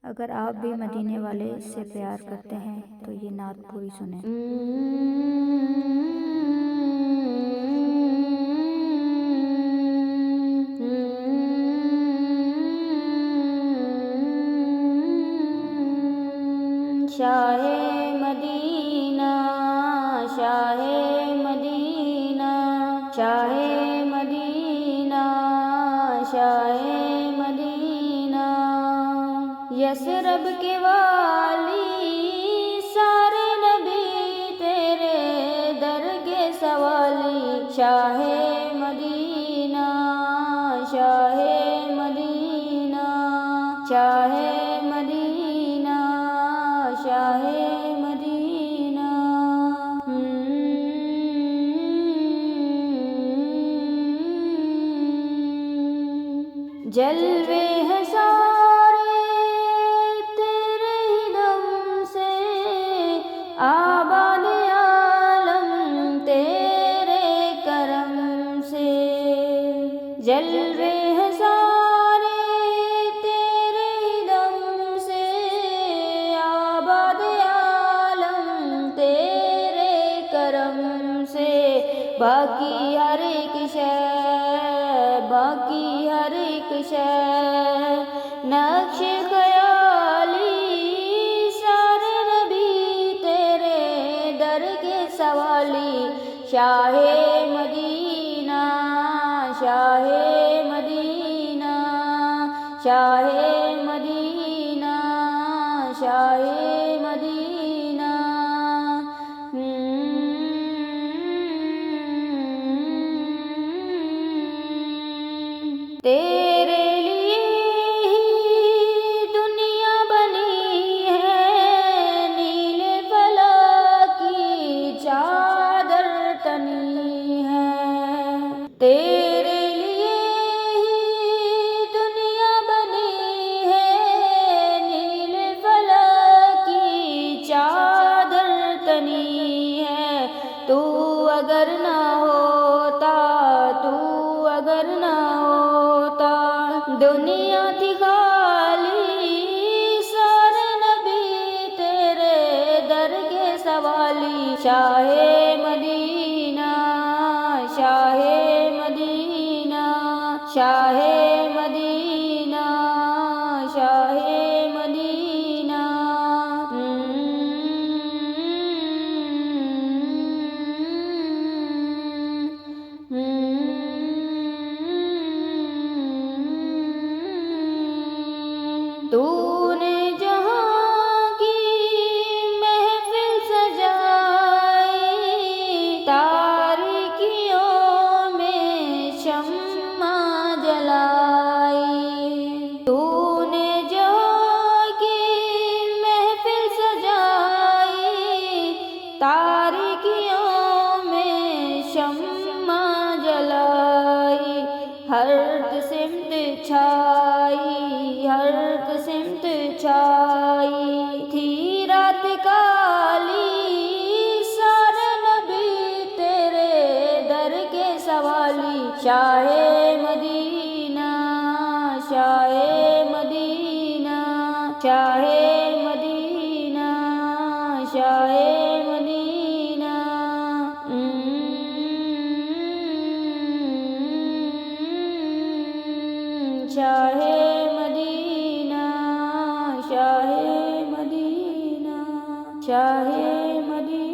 اگر آپ بھی مدینے والے سے پیار کرتے ہیں تو یہ نعت پوری سنیں۔ شاہ مدینہ، شاہ مدینہ، شاہ مدینہ، شاہ مدینہ، یثرب کے والی سارے نبی تیرے در کے سوالی، شاہ مدینہ، شاہ مدینہ، شاہ مدینہ، شاہ مدینہ۔ جلوے ہیں سارے تیرے ہی دم سے، آباد عالم تیرے کرم سے، جلوے ہیں سارے تیرے ہی دم سے، آباد عالم تیرے کرم سے، باقی ہر ایک شے، باقی ہر ایک شے نقش خیالی، سارے نبی تیرے در کے سوالی، شاہ مدینہ، شاہ مدینہ، شاہ مدینہ، شاہ مدینہ۔ تیرے لیے ہی دنیا بنی ہے، نیل فلک کی چادر تنی ہے، تیرے لیے ہی دنیا بنی ہے، نیل فلک کی چادر تنی ہے، تو اگر نہ ہوتا، تو اگر نہ ہوتا، دنیا تھی خالی، سارے نبی تیرے در کے سوالی، شاہ مدینہ، شاہ مدینہ، شاہ مدینہ، شاہ مدینہ۔ تو نے جہاں کی محفل سجائی، تاریکیوں میں شمع جلائی، تو نے جہاں کی محفل سجائی، تاریکیوں میں شمع جلائی، ہر سمت چھائی، ہر سمت چھائی، تھی رات کالی، سارے نبی تیرے در کے سوالی، شاہ مدینہ، شاہ مدینہ، شاہ مدینہ، شاہ مدینہ۔ شاہ مدینہ، شاہ مدینہ، شاہ مدینہ۔